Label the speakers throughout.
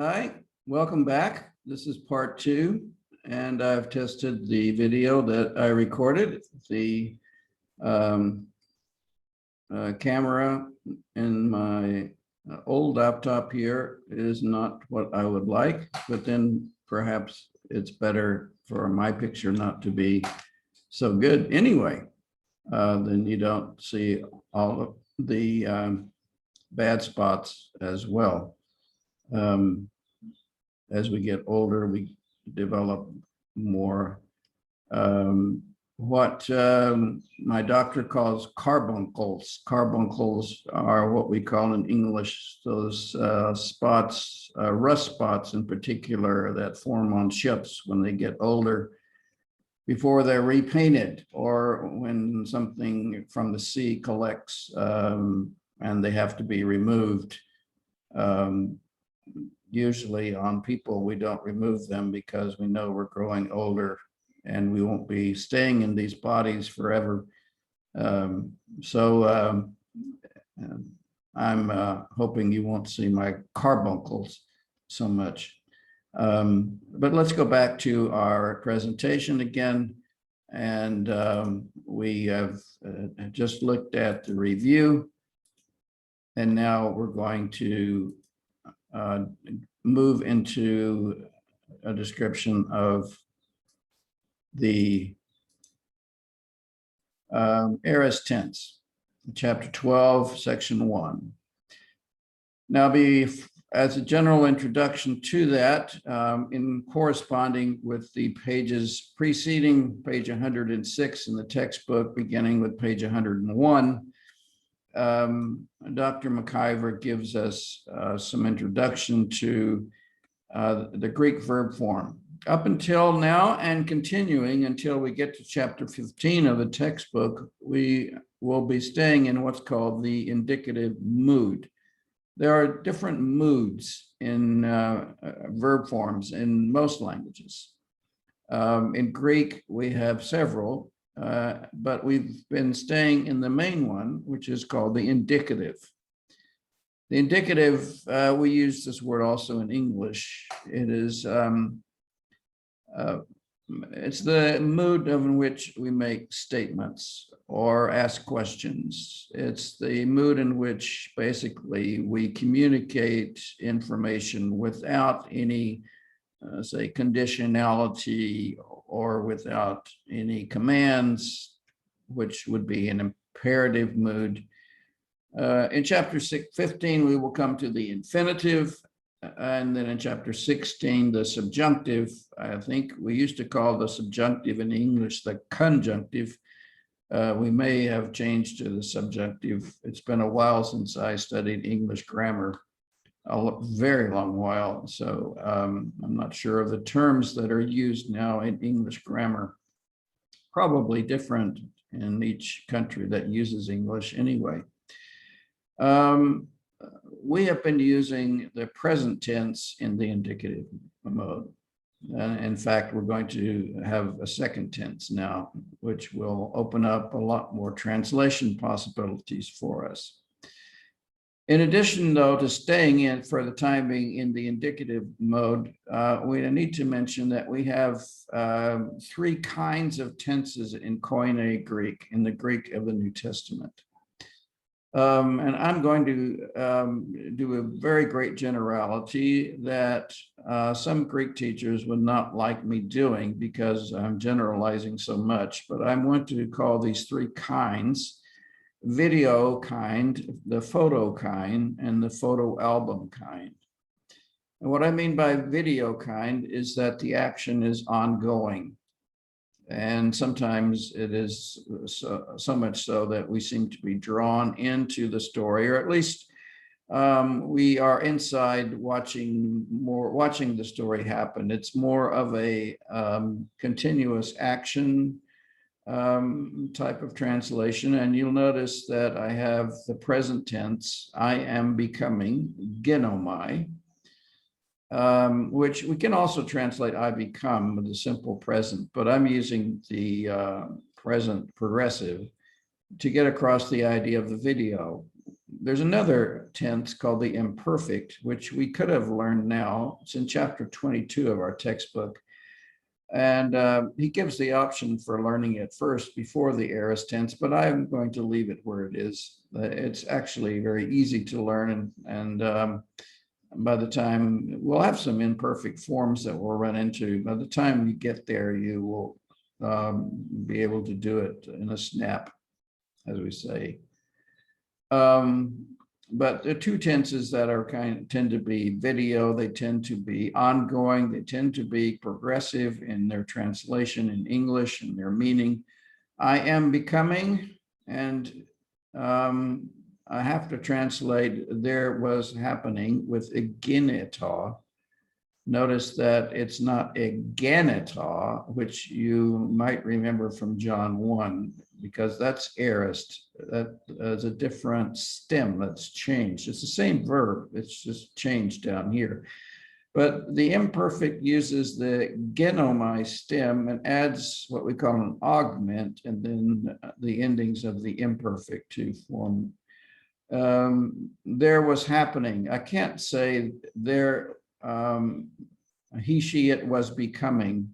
Speaker 1: Hi, welcome back. This is part two, and I've tested the video that I recorded. The um, camera in my old laptop here is not what I would like, but then perhaps it's better for my picture not to be so good anyway. Then you don't see all of the bad spots as well. As we get older, we develop more what my doctor calls carbuncles. Carbuncles are what we call in English those spots, rust spots in particular, that form on ships when they get older before they're repainted, or when something from the sea collects and they have to be removed. Usually on people, we don't remove them because we know we're growing older and we won't be staying in these bodies forever. I'm hoping you won't see my carbuncles so much. But let's go back to our presentation again. And we have just looked at the review. And now we're going to move into a description of the aorist tense, chapter 12, section 1. Now, as a general introduction to that, in corresponding with the pages preceding page 106 in the textbook, beginning with page 101, Dr. McIver gives us some introduction to the Greek verb form. Up until now and continuing until we get to chapter 15 of the textbook, we will be staying in what's called the indicative mood. There are different moods in verb forms in most languages. In Greek, we have several. But we've been staying in the main one, which is called the indicative. The indicative, we use this word also in English. It is, it's the mood in which we make statements or ask questions. It's the mood in which basically we communicate information without any say conditionality or without any commands, which would be an imperative mood. In chapter 15, we will come to the infinitive, and then in chapter 16, the subjunctive. I think we used to call the subjunctive in English the conjunctive. We may have changed to the subjunctive. It's been a while since I studied English grammar. A very long while. So I'm not sure of the terms that are used now in English grammar. Probably different in each country that uses English anyway. We have been using the present tense in the indicative mode. In fact, we're going to have a second tense now, which will open up a lot more translation possibilities for us. In addition, though, to staying in for the time being in the indicative mode, we need to mention that we have three kinds of tenses in Koine Greek, in the Greek of the New Testament. And I'm going to do a very great generality that some Greek teachers would not like me doing because I'm generalizing so much, but I want to call these three kinds: video kind, the photo kind, and the photo album kind. And what I mean by video kind is that the action is ongoing. And sometimes it is so much so that we seem to be drawn into the story, or at least we are inside watching the story happen. It's more of a continuous action type of translation. And you'll notice that I have the present tense, I am becoming, genomai, which we can also translate I become with the simple present, but I'm using the present progressive to get across the idea of the video. there's another tense called the imperfect, which we could have learned now. It's in chapter 22 of our textbook. And he gives the option for learning it first before the aorist tense, but I'm going to leave it where it is. It's actually very easy to learn, and by the time we'll have some imperfect forms that we'll run into, by the time you get there, you will be able to do it in a snap, as we say. But the two tenses that are tend to be video, they tend to be ongoing, they tend to be progressive in their translation in English and their meaning. I am becoming, and I have to translate there was happening with egeneta. Notice that it's not egeneta, which you might remember from John 1, because that's aorist. That is a different stem that's changed. It's the same verb, it's just changed down here. But the imperfect uses the genomai stem and adds what we call an augment, and then the endings of the imperfect to form. There was happening. I can't say there, he, she, it was becoming.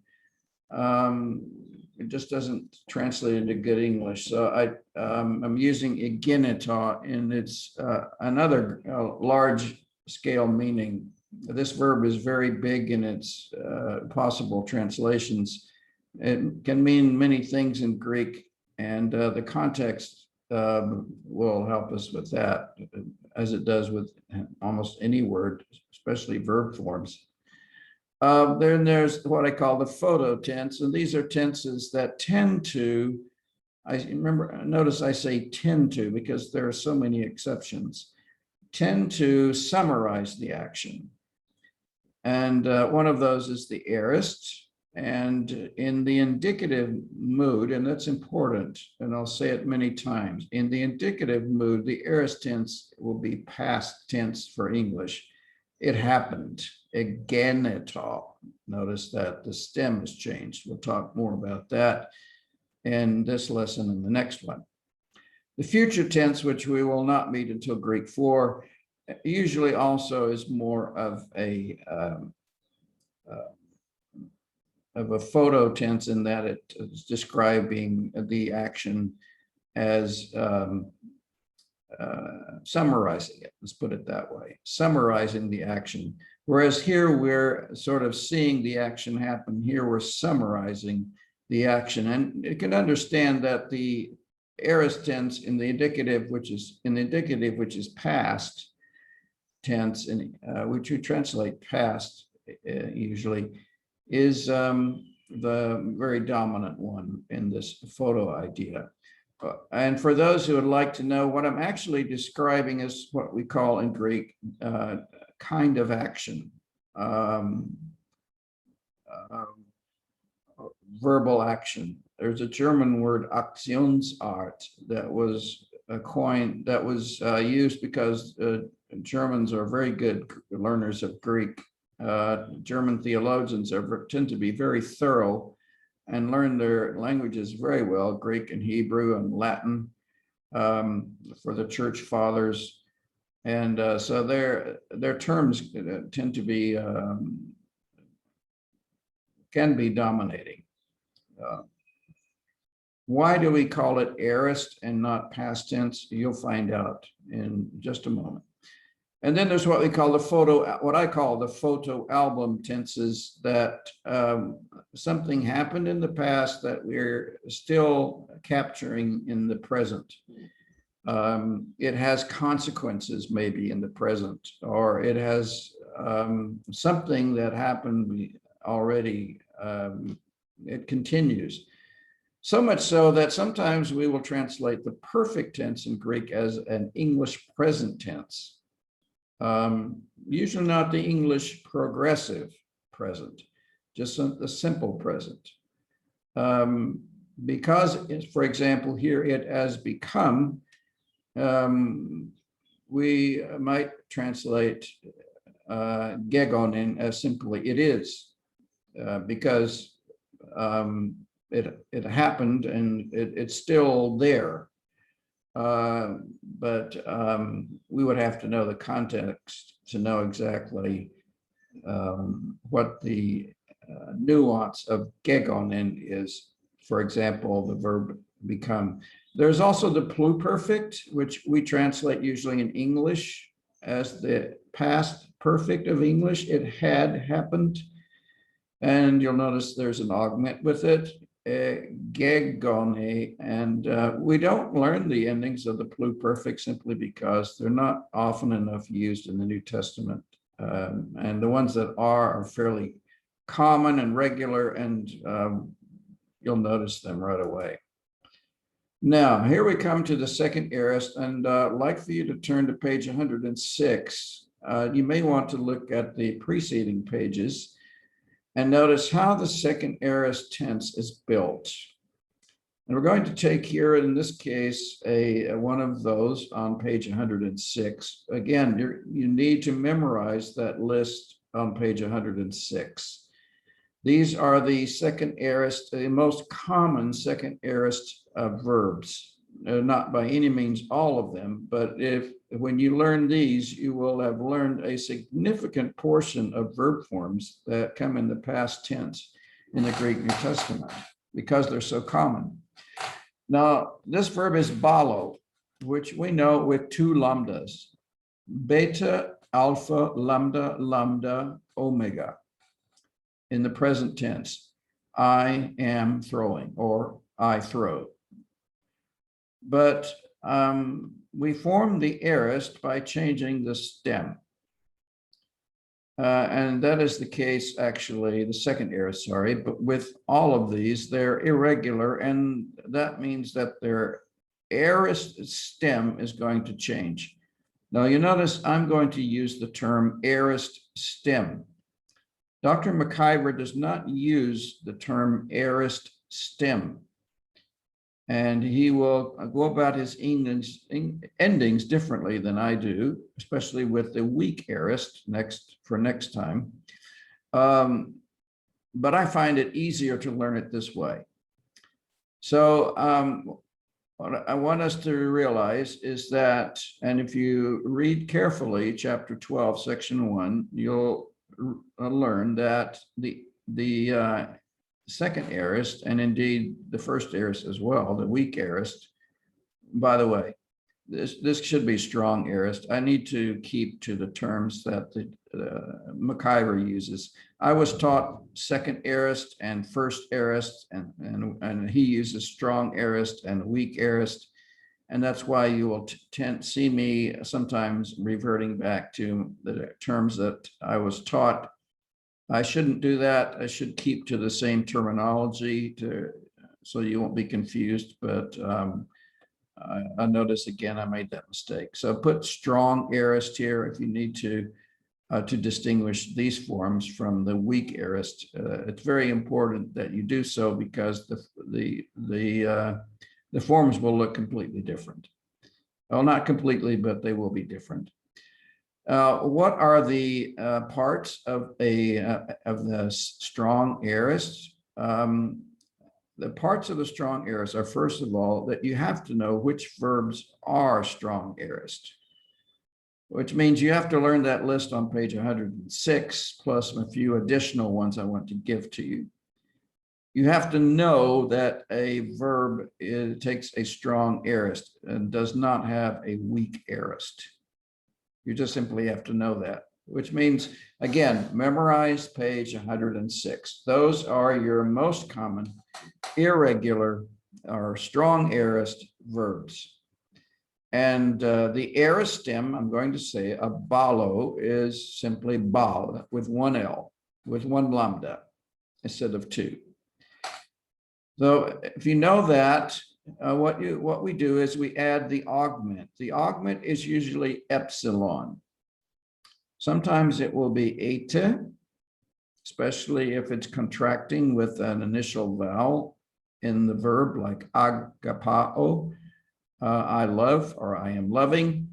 Speaker 1: It just doesn't translate into good English. So I'm using egeneta, and it's another large scale meaning. This verb is very big in its possible translations. It can mean many things in Greek, and the context will help us with that, as it does with almost any word, especially verb forms. Then there's what I call the photo tense, and these are tenses that tend to, notice I say tend to because there are so many exceptions, tend to summarize the action. And one of those is the aorist. And in the indicative mood, and that's important, and I'll say it many times, in the indicative mood, the aorist tense will be past tense for English. It happened. Egeneta. Notice that the stem has changed. We'll talk more about that in this lesson and the next one. The future tense, which we will not meet until Greek 4, usually also is more of a photo tense, in that it is describing the action as summarizing it. Let's put it that way, summarizing the action. Whereas here we're sort of seeing the action happen. Here we're summarizing the action, and you can understand that the aorist tense in the indicative, which is past tense, and which we translate past usually, is the very dominant one in this photo idea. And for those who would like to know, what I'm actually describing is what we call in Greek kind of action, verbal action. There's a German word, Aktionsart, that was coined, that was used because Germans are very good learners of Greek. German theologians tend to be very thorough and learn their languages very well, Greek and Hebrew and Latin, for the church fathers. And so their terms tend to be, can be dominating. Why do we call it aorist and not past tense? You'll find out in just a moment. And then there's what we call what I call the photo album tenses, that something happened in the past that we're still capturing in the present. It has consequences maybe in the present, or it has something that happened already. It continues. So much so that sometimes we will translate the perfect tense in Greek as an English present tense. Usually not the English progressive present, just the simple present. Because, for example, here it has become, we might translate gegonin as simply it is, because it happened and it's still there. but we would have to know the context to know exactly what the nuance of gegonen is. For example, the verb become. There's also the pluperfect, which we translate usually in English as the past perfect of English. It had happened. And you'll notice there's an augment with it, gegone, and we don't learn the endings of the pluperfect simply because they're not often enough used in the New Testament. And the ones that are fairly common and regular, and you'll notice them right away. Now, here we come to the second aorist, and I'd like for you to turn to page 106. You may want to look at the preceding pages and notice how the second aorist tense is built. And we're going to take here, in this case, one of those on page 106. Again, you need to memorize that list on page 106. These are the second aorist, the most common second aorist verbs. Not by any means all of them, but when you learn these, you will have learned a significant portion of verb forms that come in the past tense in the Greek New Testament because they're so common. Now, this verb is balo, which we know with two lambdas, beta, alpha, lambda, lambda, omega. In the present tense, I am throwing, or I throw. But we form the aorist by changing the stem. And that is the case, actually, the second aorist, sorry, but with all of these, they're irregular, and that means that their aorist stem is going to change. Now, you notice I'm going to use the term aorist stem. Dr. McIver does not use the term aorist stem, and he will go about his endings differently than I do, especially with the weak aorist for next time. But I find it easier to learn it this way. So what I want us to realize is that, and if you read carefully, chapter 12, section 1, you'll learn that the second aorist, and indeed the first aorist as well, the weak aorist. By the way, this should be strong aorist. I need to keep to the terms that the McIver uses. I was taught second aorist and first aorist, and he uses strong aorist and weak aorist. And that's why you will see me sometimes reverting back to the terms that I was taught. I shouldn't do that. I should keep to the same terminology so you won't be confused. But I notice again, I made that mistake. So put strong aorist here if you need to distinguish these forms from the weak aorist. It's very important that you do so because the forms will look completely different. Well, not completely, but they will be different. What are the parts of the strong aorist? The parts of the strong aorist are, first of all, that you have to know which verbs are strong aorist, which means you have to learn that list on page 106, plus a few additional ones I want to give to you. You have to know that a verb takes a strong aorist and does not have a weak aorist. You just simply have to know that, which means, again, memorize page 106. Those are your most common irregular or strong aorist verbs. And the aorist stem, I'm going to say, a balo is simply bal with one L, with one lambda instead of two. So if you know that, what we do is we add the augment. The augment is usually epsilon. Sometimes it will be eta, especially if it's contracting with an initial vowel in the verb, like agapao, I love, or I am loving.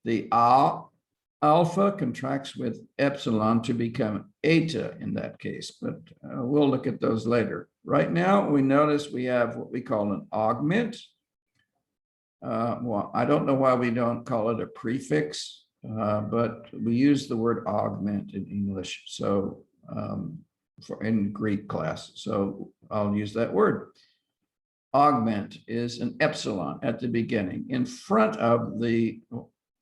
Speaker 1: The alpha contracts with epsilon to become eta in that case, but we'll look at those later. Right now, we notice we have what we call an augment, Well, I don't know why we don't call it a prefix, but we use the word augment in English. So for in Greek class, so I'll use that word. Augment is an epsilon at the beginning in front of the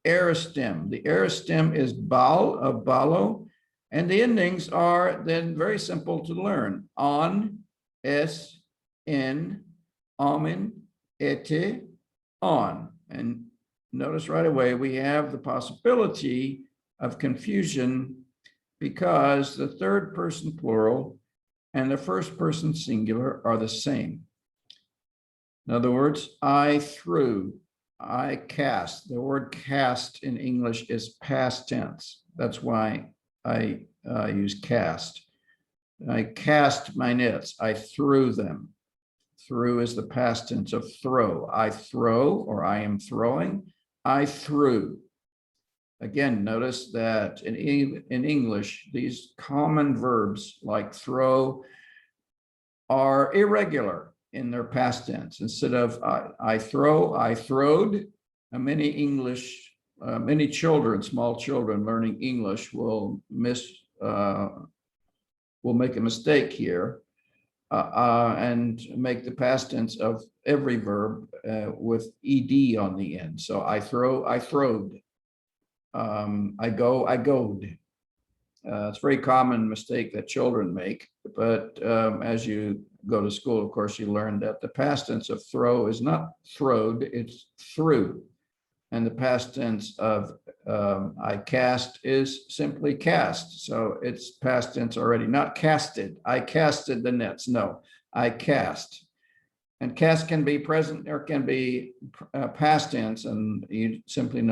Speaker 1: aorist stem. The aorist stem is bal of balo, and the endings are then very simple to learn. On, es, in, amen, ete, on. And notice right away we have the possibility of confusion because the third person plural and the first person singular are the same. In other words, I threw, I cast. The word cast in English is past tense. That's why I use cast. I cast my nets. I threw them. Threw is the past tense of throw. I throw, or I am throwing. I threw. Again, notice that in English, these common verbs like throw are irregular in their past tense. Instead of I throw, I throwed. Many children, small children learning English will make a mistake here and make the past tense of every verb with ed on the end. So I throw, I throwed. I go, I goed. It's a very common mistake that children make, but as you go to school, of course, you learn that the past tense of throw is not throwed, it's threw. And the past tense of I cast is simply cast. So it's past tense already, not casted. I casted the nets. No, I cast. And cast can be present or can be past tense, and you simply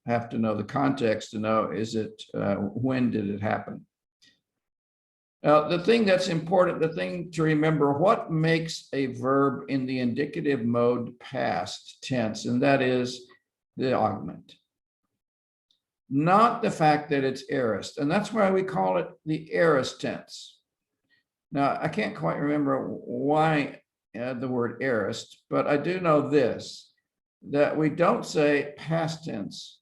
Speaker 1: have to know the context to know, is it, when did it happen? The thing that's important, the thing to remember, what makes a verb in the indicative mode past tense, and that is the augment. Not the fact that it's aorist, and that's why we call it the aorist tense. Now, I can't quite remember why the word aorist, but I do know this, that we don't say past tense,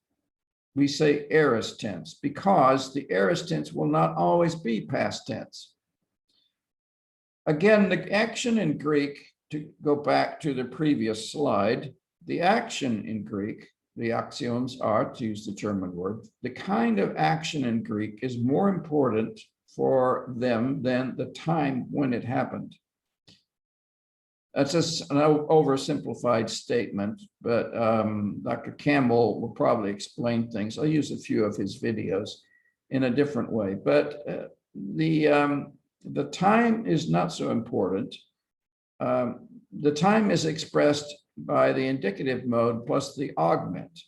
Speaker 1: we say aorist tense, because the aorist tense will not always be past tense. Again, the action in Greek, to go back to the previous slide, the action in Greek, the axioms are, to use the German word, the kind of action in Greek is more important for them than the time when it happened. That's just an oversimplified statement, but Dr. Campbell will probably explain things. I'll use a few of his videos in a different way, but the time is not so important. The time is expressed by the indicative mode plus the augment.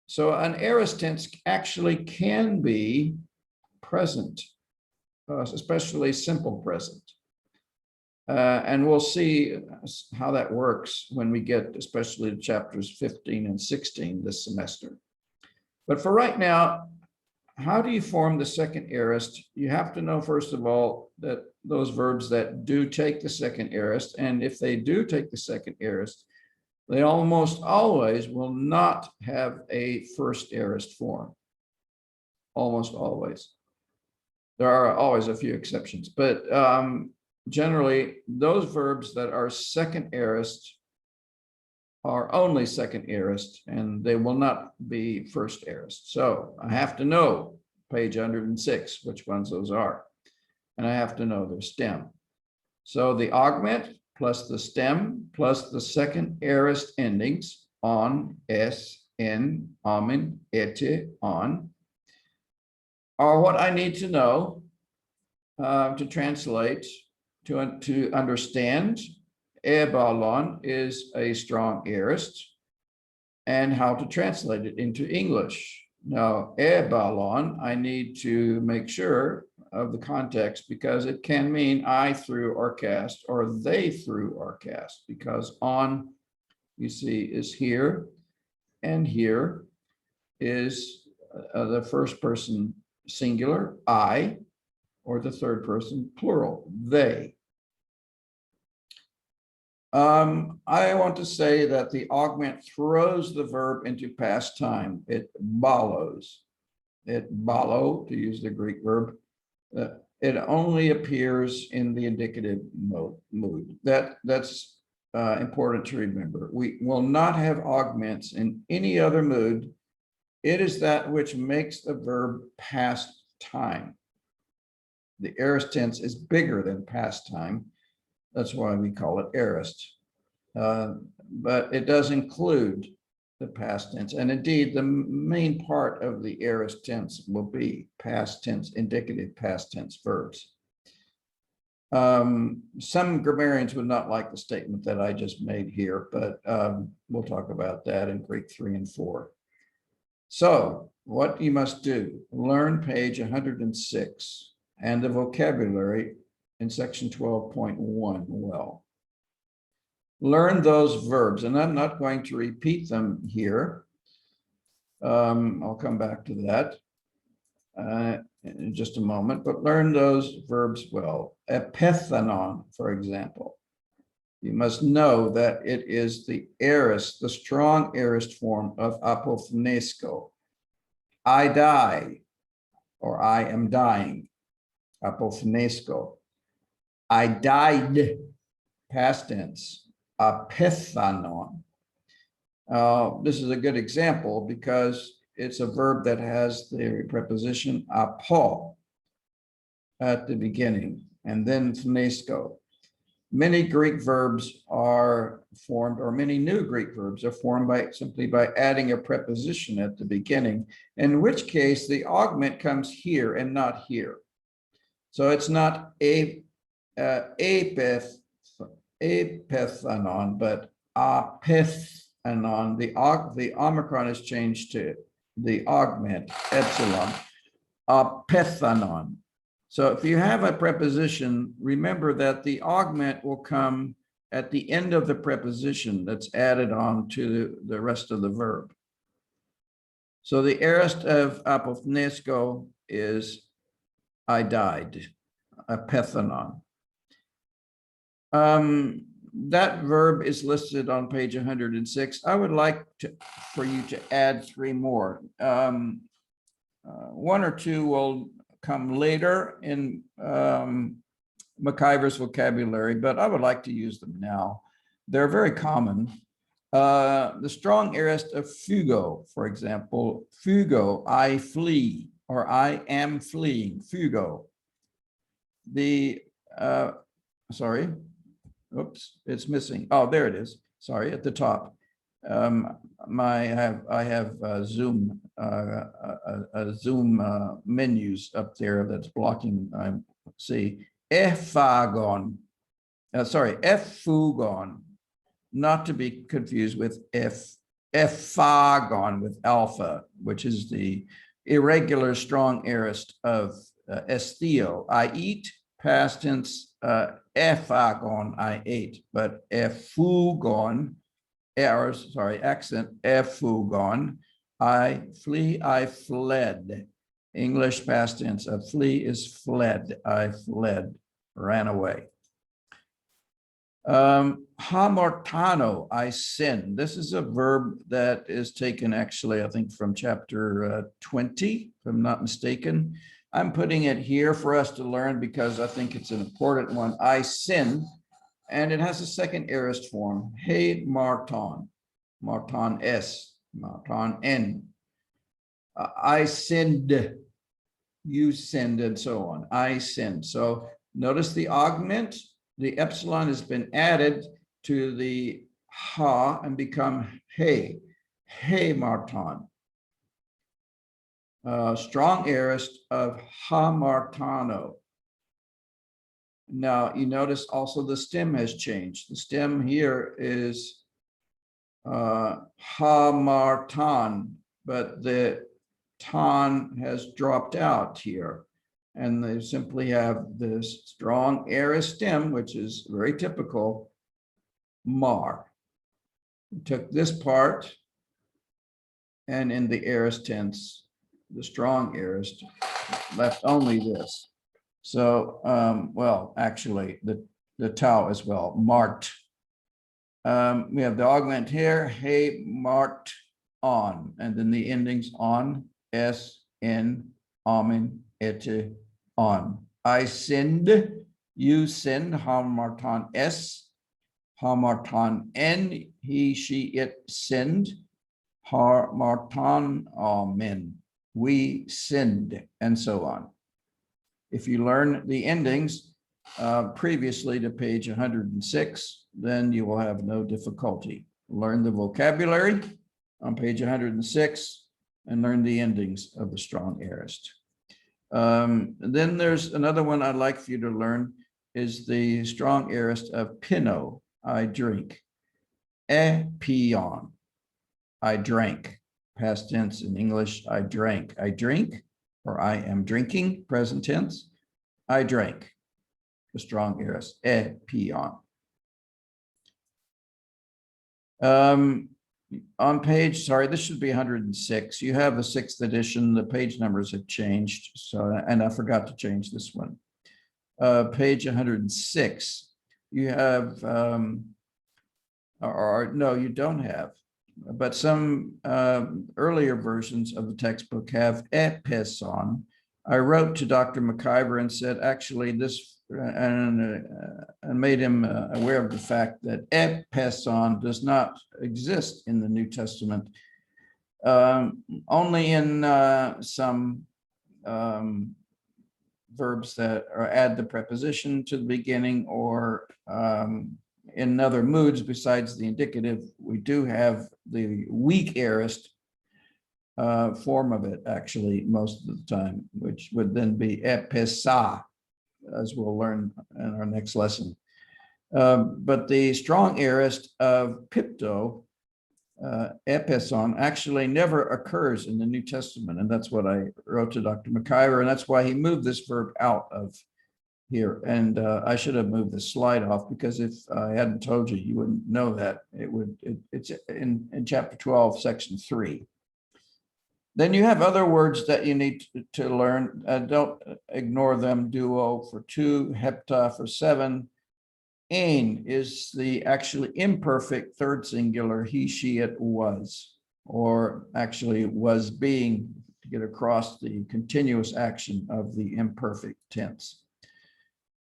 Speaker 1: So an aorist tense actually can be present, especially simple present. And we'll see how that works when we get especially to chapters 15 and 16 this semester. But for right now, how do you form the second aorist? You have to know, first of all, that those verbs that do take the second aorist, and if they do take the second aorist, they almost always will not have a first aorist form. Almost always. There are always a few exceptions, but generally, those verbs that are second aorist are only second aorist, and they will not be first aorist. So I have to know, page 106, which ones those are. And I have to know their stem. So the augment plus the stem plus the second aorist endings, on, es, in, amen, ete, on, are what I need to know to translate, to understand ebalon is a strong aorist and how to translate it into English. Now, ebalon, I need to make sure of the context because it can mean I threw or cast, or they threw or cast, because on, you see, is here, and here is the first person singular, I, or the third person plural, they. I want to say that the augment throws the verb into past time. It follows. It follow, to use the Greek verb. It only appears in the indicative mood. That's important to remember. We will not have augments in any other mood. It is that which makes the verb past time. The aorist tense is bigger than past time. That's why we call it aorist. But it does include the past tense. And indeed, the main part of the aorist tense will be past tense, indicative past tense verbs. Some grammarians would not like the statement that I just made here, but we'll talk about that in Greek 3 and 4. So what you must do, learn page 106 and the vocabulary in section 12.1 well. Learn those verbs, and I'm not going to repeat them here. I'll come back to that in just a moment, but learn those verbs well. Epithanon, for example. You must know that it is the aorist, the strong aorist form of apophnesko. I die, or I am dying, apophnesko. I died, past tense, apithanon. This is a good example because it's a verb that has the preposition apo at the beginning, and then phnesko. Many Greek verbs are formed, or many new Greek verbs are formed by simply by adding a preposition at the beginning, in which case the augment comes here and not here. So it's not apithanon, but apithanon. The omicron is changed to the augment, epsilon, apithanon. So if you have a preposition, remember that the augment will come at the end of the preposition that's added on to the rest of the verb. So the aorist of apophnesko is I died, apithanon. That verb is listed on page 106. I would like for you to add 3 more. 1 or 2 will come later in McIver's vocabulary, but I would like to use them now. They're very common. The strong aorist of fugo, for example, fugo, I flee, or I am fleeing, fugo. The, sorry, oops, it's missing. Oh, there it is. Sorry, at the top. I have Zoom menus up there that's blocking. See, ephagon. Sorry, ephugon, not to be confused with ephagon with alpha, which is the irregular strong aorist of estheo. I eat, past tense, ephagon, I ate, but ephugon, accent, ephugon, I flee, I fled. English past tense, a flee is fled, I fled, ran away. Hamartano, I sin. This is a verb that is taken actually, I think, from chapter 20, if I'm not mistaken. I'm putting it here for us to learn because I think it's an important one. I sin. And it has a second aorist form, he marton, marton s, marton n. I sinned, you sinned, and so on. I sinned. So notice the augment, the epsilon has been added to the ha and become he marton. Strong aorist of hamartano. Now, you notice also the stem has changed. The stem here is hamartan, but the tan has dropped out here. And they simply have this strong aorist stem, which is very typical, mar. We took this part, and in the aorist tense, the strong aorist, left only this. So, well, actually, the tau as well, marked, We have the augment here, hey, marked on, and then the endings on, s, in, amen, ete, on. I sinned, you sinned, hamartan s, hamartan n, he, she, it sinned, hamartan amen, we sinned, and so on. If you learn the endings previously to page 106, then you will have no difficulty. Learn the vocabulary on page 106 and learn the endings of the strong aorist. Then there's another one I'd like for you to learn is the strong aorist of pino, I drink. Epion, I drank. Past tense in English, I drank. I drink, or I am drinking, present tense. I drank. The strong aorist, epion. On page, sorry, this should be 106. You have the 6th edition. The page numbers have changed. So, and I forgot to change this one. Page 106. You have, or no, you don't have. But some earlier versions of the textbook have epison. I wrote to Dr. McIver and said, actually, this, and made him aware of the fact that epison does not exist in the New Testament, only in some verbs that add the preposition to the beginning, or in other moods besides the indicative. We do have the weak aorist form of it, actually, most of the time, which would then be episa, as we'll learn in our next lesson. But the strong aorist of pipto, epison, actually never occurs in the New Testament. And that's what I wrote to Dr. McIver, and that's why he moved this verb out of here. And I should have moved the slide off, because if I hadn't told you, you wouldn't know that. It's in chapter 12, section 3. Then you have other words that you need to learn. Don't ignore them. Duo for 2, hepta for 7. Ein is the actually imperfect third singular, he, she, it, was, or actually was being, to get across the continuous action of the imperfect tense.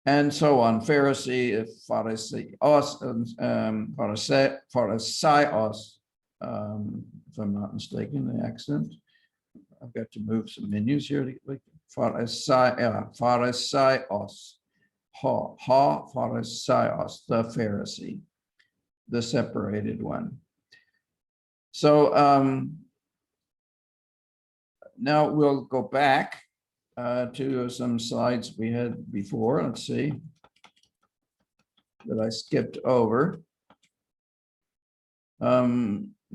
Speaker 1: And so on. Pharisee, pharisios, if I'm not mistaken, the accent. I've got to move some menus here. Pharisios, pharisios, the Pharisee, the separated one. So now we'll go back to some slides we had before. Let's see, that I skipped over.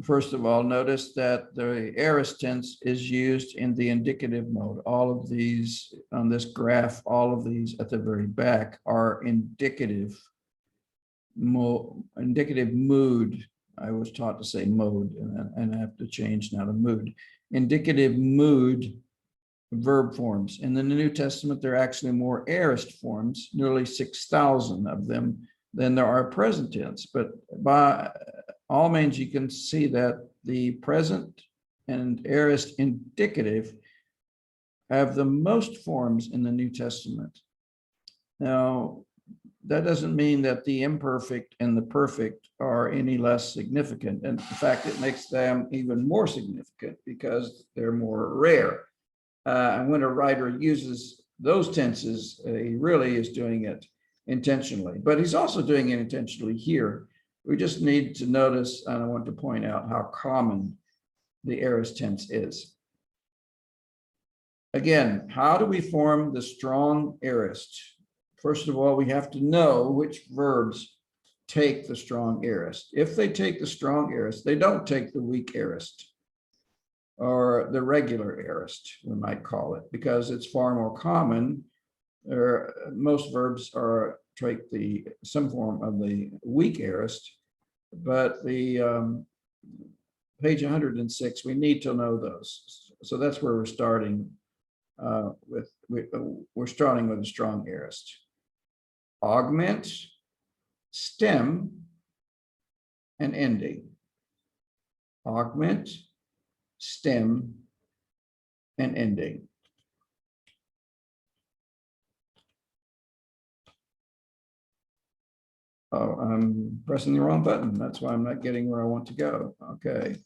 Speaker 1: First of all, notice that the aorist tense is used in the indicative mode. All of these on this graph, all of these at the very back are indicative mode. Indicative mood. I was taught to say mode, and I have to change now to mood. Indicative mood verb forms. In the New Testament, there are actually more aorist forms, nearly 6,000 of them, than there are present tense. But by all means, you can see that the present and aorist indicative have the most forms in the New Testament. Now, that doesn't mean that the imperfect and the perfect are any less significant. And in fact, it makes them even more significant because they're more rare. And when a writer uses those tenses, he really is doing it intentionally, but he's also doing it intentionally here. We just need to notice, and I want to point out how common the aorist tense is. Again, how do we form the strong aorist? First of all, we have to know which verbs take the strong aorist. If they take the strong aorist, they don't take the weak aorist, or the regular aorist, we might call it, because it's far more common. Most verbs take some form of the weak aorist, but the page 106, we need to know those. So that's where we're starting with. We're starting with a strong aorist. Augment, stem, and ending. Augment, stem, and ending. Oh, I'm pressing the wrong button. That's why I'm not getting where I want to go. Okay.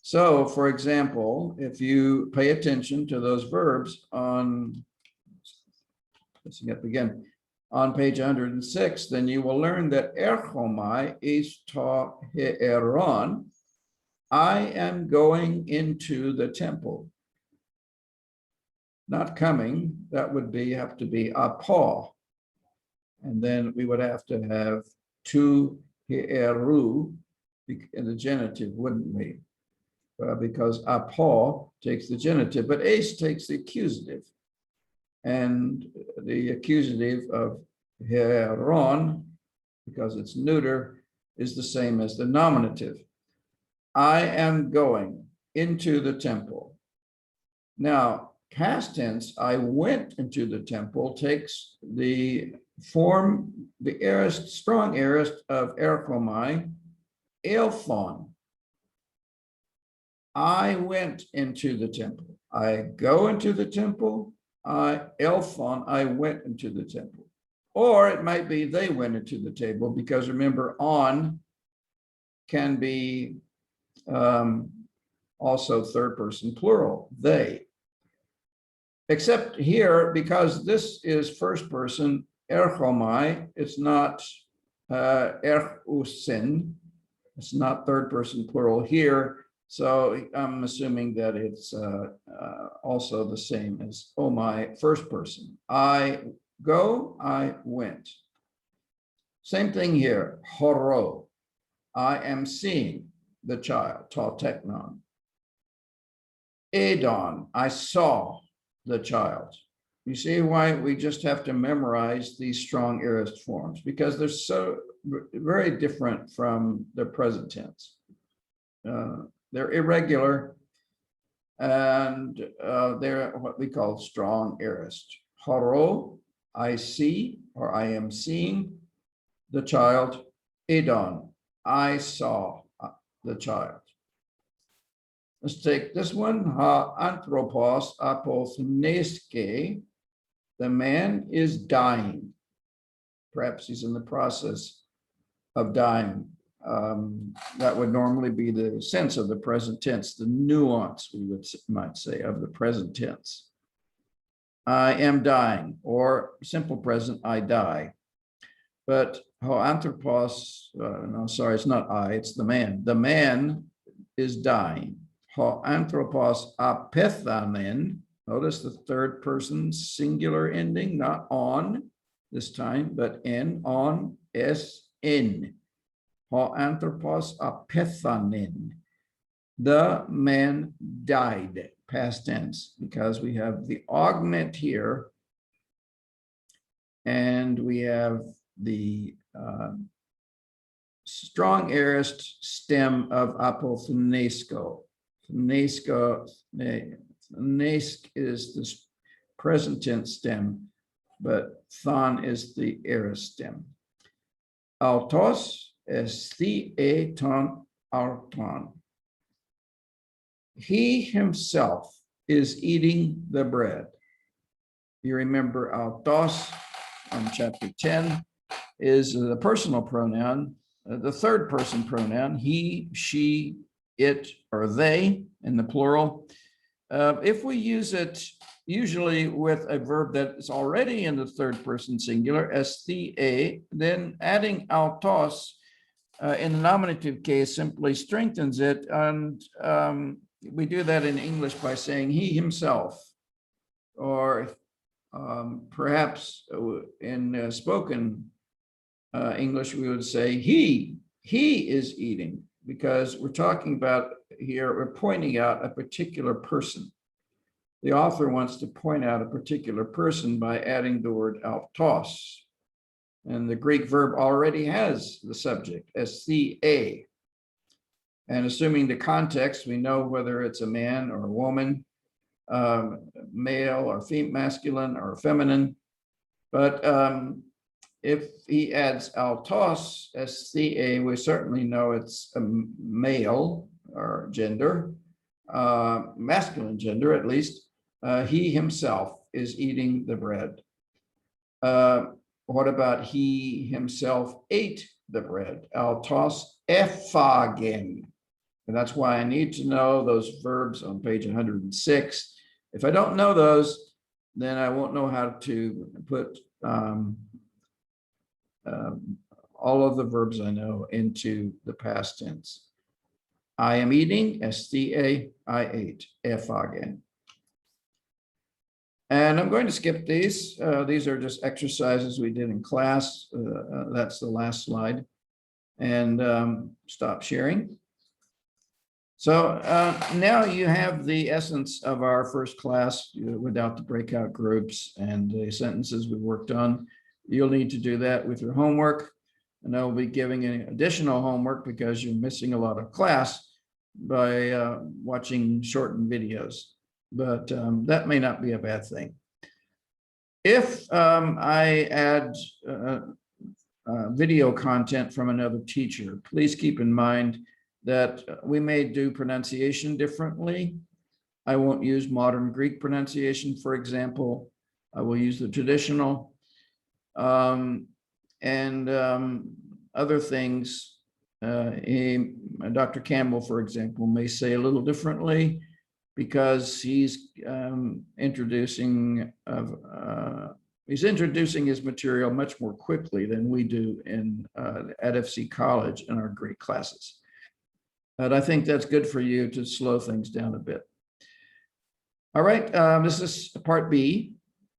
Speaker 1: So, for example, if you pay attention to those verbs on, let's get again, on page 106, then you will learn that erchomai is ta he'eron. I am going into the temple. Not coming, that would be have to be apo. And then we would have to have tu he'eru in the genitive, wouldn't we? Because apo takes the genitive, but ace takes the accusative. And the accusative of heron, because it's neuter, is the same as the nominative. I am going into the temple. Now, past tense, I went into the temple, takes the form, the aorist, strong aorist of erchomai, elphon. I went into the temple. I go into the temple. Elphon, I went into the temple. Or it might be they went into the table, because remember, on can be also third person plural, they. Except here, because this is first person, erchomai, it's not erchusin, it's not third person plural here. So I'm assuming that it's also the same as omai, first person. I go, I went. Same thing here, horo. I am seeing the child, ta teknon. Edon, I saw the child. You see why we just have to memorize these strong aorist forms, because they're so very different from the present tense. They're irregular, and they're what we call strong aorist. Haro, I see, or I am seeing the child. Edon, I saw the child. Let's take this one. Ha anthropos apothneske. The man is dying. Perhaps he's in the process of dying. That would normally be the sense of the present tense, the nuance, we might say, of the present tense. I am dying, or simple present, I die. But ho anthropos, no, sorry, it's not I, it's the man. The man is dying. Ho anthropos apethamen. Notice the third person singular ending, not on this time, but in, on, es, in. Ho anthropos apethanen. The man died, past tense, because we have the augment here, and we have the strong aorist stem of apothnesko. Nesk is the present tense stem, but thon is the aorist stem. Altos esti eton arton. He himself is eating the bread. You remember altos in chapter 10 is the personal pronoun, the third person pronoun, he, she, it, or they in the plural. If we use it usually with a verb that is already in the third person singular, esthie, then adding altos in the nominative case simply strengthens it. And we do that in English by saying he himself, or perhaps in spoken English, we would say he is eating, because we're talking about here, we're pointing out a particular person. The author wants to point out a particular person by adding the word altos. And the Greek verb already has the subject, esthie. And assuming the context, we know whether it's a man or a woman, male or female, masculine or feminine. But If he adds altos, SCA, we certainly know it's a male or gender, masculine gender at least. He himself is eating the bread. What about he himself ate the bread? Altos ephagen. And that's why I need to know those verbs on page 106. If I don't know those, then I won't know how to put all of the verbs I know into the past tense. I am eating, SCA, I ate, ephagen. And I'm going to skip these. These are just exercises we did in class. That's the last slide. And stop sharing. So now you have the essence of our first class without the breakout groups and the sentences we worked on. You'll need to do that with your homework. And I will be giving any additional homework because you're missing a lot of class by watching shortened videos. But that may not be a bad thing. If I add video content from another teacher, please keep in mind that we may do pronunciation differently. I won't use modern Greek pronunciation, for example. I will use the traditional. Other things, Dr. Campbell, for example, may say a little differently because he's introducing his material much more quickly than we do at FC College in our Greek classes. But I think that's good for you to slow things down a bit. All right, this is part B,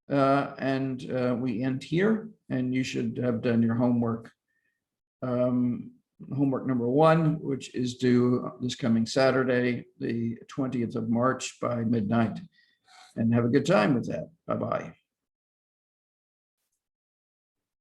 Speaker 1: and we end here, and you should have done your homework. Homework number 1, which is due this coming Saturday, the 20th of March by midnight. And have a good time with that. Bye-bye.